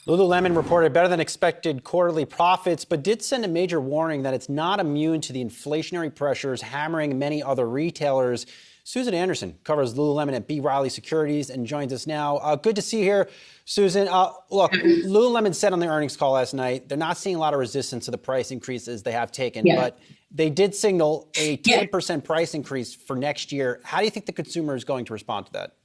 Lululemon reported better than expected quarterly profits, but did send a major warning that it's not immune to the inflationary pressures hammering many other retailers. Susan Anderson covers Lululemon at B. Riley Securities and joins us now. Good to see you here, Susan. Look, Lululemon said on the earnings call last night they're not seeing a lot of resistance to the price increases they have taken, but they did signal a 10% price increase for next year. How do you think the consumer is going to respond to that?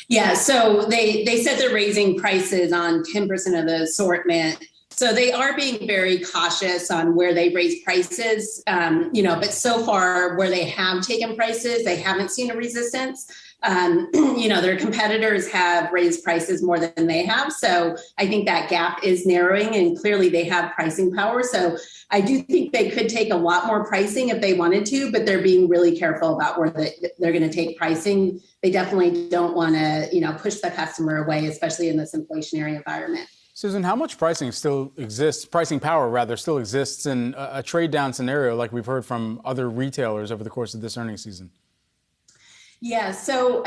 Yeah, so they said they're raising prices on 10% of the assortment. So they are being very cautious on where they raise prices, but so far where they have taken prices, they haven't seen a resistance. Their competitors have raised prices more than they have. So I think that gap is narrowing and clearly they have pricing power. So I do think they could take a lot more pricing if they wanted to, but they're being really careful about where they're going to take pricing. They definitely don't want to, push the customer away, especially in this inflationary environment. Susan, how much pricing power still exists in a trade down scenario like we've heard from other retailers over the course of this earnings season? Yeah, so,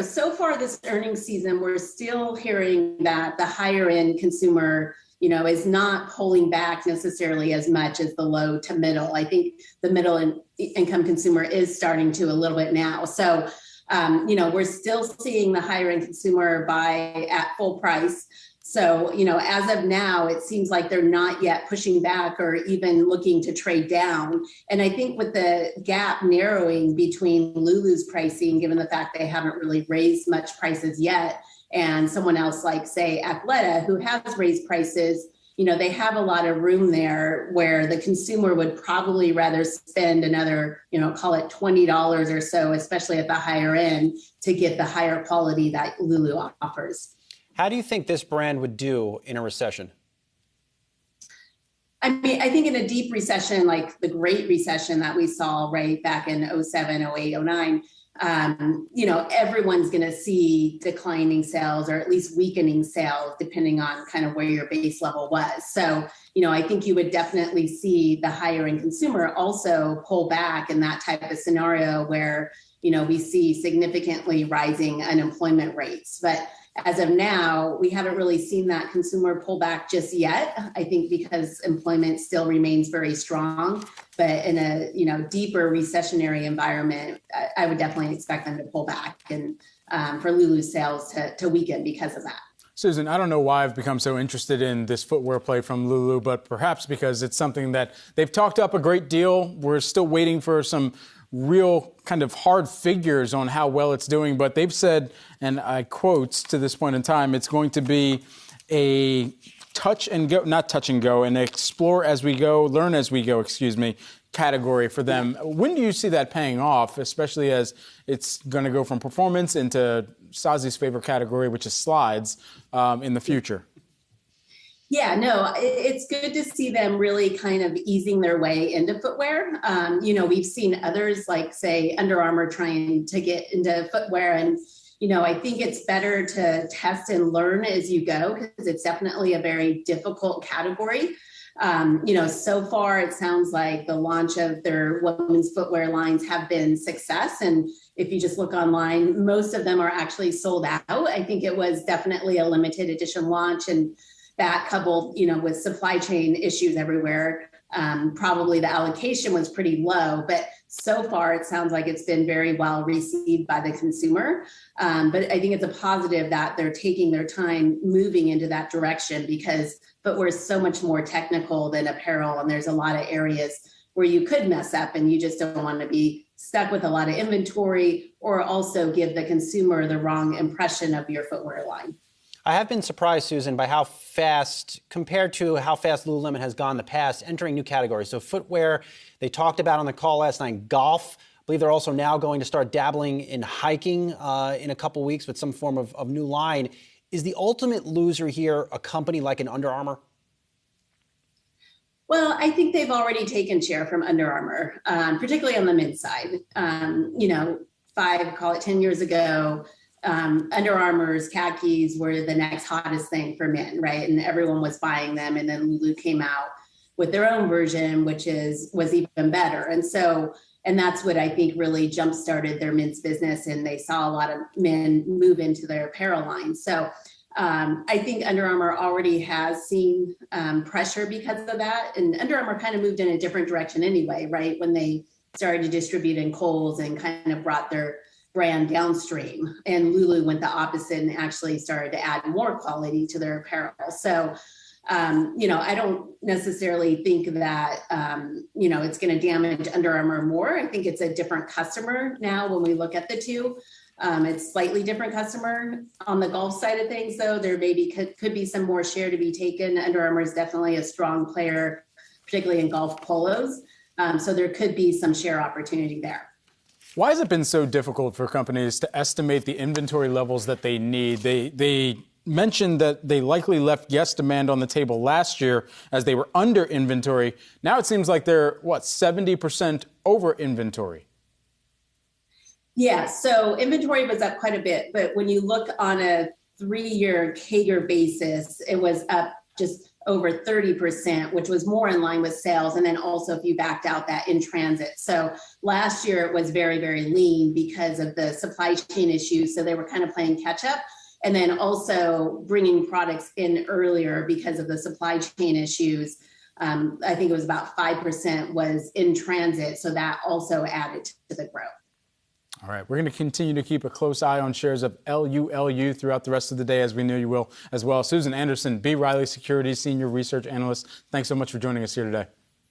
so far this earnings season, we're still hearing that the higher end consumer, is not pulling back necessarily as much as the low to middle. I think the middle income consumer is starting to a little bit now. So, we're still seeing the higher end consumer buy at full price. So, as of now, it seems like they're not yet pushing back or even looking to trade down. And I think with the gap narrowing between Lulu's pricing, given the fact they haven't really raised much prices yet, and someone else like, say, Athleta, who has raised prices, they have a lot of room there where the consumer would probably rather spend another, call it $20 or so, especially at the higher end, to get the higher quality that Lulu offers. How do you think this brand would do in a recession? I mean, I think in a deep recession, like the Great Recession that we saw right back in 07, 08, 09, everyone's going to see declining sales or at least weakening sales, depending on kind of where your base level was. So, I think you would definitely see the higher end consumer also pull back in that type of scenario where, we see significantly rising unemployment rates. But as of now, we haven't really seen that consumer pull back just yet. I think because employment still remains very strong, but in a deeper recessionary environment, I would definitely expect them to pull back and for Lulu's sales to weaken because of that. Susan, I don't know why I've become so interested in this footwear play from Lulu, but perhaps because it's something that they've talked up a great deal. We're still waiting for some real kind of hard figures on how well it's doing, but they've said, and I quote to this point in time, it's going to be a not touch and go, an explore as we go, learn as we go, category for them. When do you see that paying off, especially as it's going to go from performance into Sazi's favorite category, which is slides, in the future? Yeah, no, it's good to see them really kind of easing their way into footwear. We've seen others like, say, Under Armour trying to get into footwear. And, I think it's better to test and learn as you go because it's definitely a very difficult category. So far, it sounds like the launch of their women's footwear lines have been success. And if you just look online, most of them are actually sold out. I think it was definitely a limited edition launch, and that coupled, with supply chain issues everywhere, probably the allocation was pretty low, but so far it sounds like it's been very well received by the consumer. But I think it's a positive that they're taking their time moving into that direction because footwear is so much more technical than apparel. And there's a lot of areas where you could mess up and you just don't want to be stuck with a lot of inventory or also give the consumer the wrong impression of your footwear line. I have been surprised, Susan, by how fast, compared to how fast Lululemon has gone in the past, entering new categories. So footwear, they talked about on the call last night, golf. I believe they're also now going to start dabbling in hiking in a couple weeks with some form of new line. Is the ultimate loser here a company like an Under Armour? Well, I think they've already taken share from Under Armour, particularly on the men's side. 10 years ago, Under Armour's khakis were the next hottest thing for men, right? And everyone was buying them. And then Lulu came out with their own version, which was even better. And that's what I think really jump-started their men's business. And they saw a lot of men move into their apparel line. So I think Under Armour already has seen pressure because of that. And Under Armour kind of moved in a different direction anyway, right? When they started to distribute in Kohl's and kind of brought their brand downstream. And Lulu went the opposite and actually started to add more quality to their apparel. So, I don't necessarily think that, it's going to damage Under Armour more. I think it's a different customer now when we look at the two. It's slightly different customer. On the golf side of things, though, there maybe could be some more share to be taken. Under Armour is definitely a strong player, particularly in golf polos. So there could be some share opportunity there. Why has it been so difficult for companies to estimate the inventory levels that they need? They mentioned that they likely left guest demand on the table last year as they were under inventory. Now it seems like they're, 70% over inventory? Yeah, so inventory was up quite a bit, but when you look on a 3-year CAGR basis, it was up just over 30%, which was more in line with sales. And then also if you backed out that in transit. So last year it was very, very lean because of the supply chain issues. So they were kind of playing catch up. And then also bringing products in earlier because of the supply chain issues. I think it was about 5% was in transit. So that also added to the growth. All right, we're going to continue to keep a close eye on shares of LULU throughout the rest of the day, as we know you will as well. Susan Anderson, B. Riley Securities Senior Research Analyst, thanks so much for joining us here today.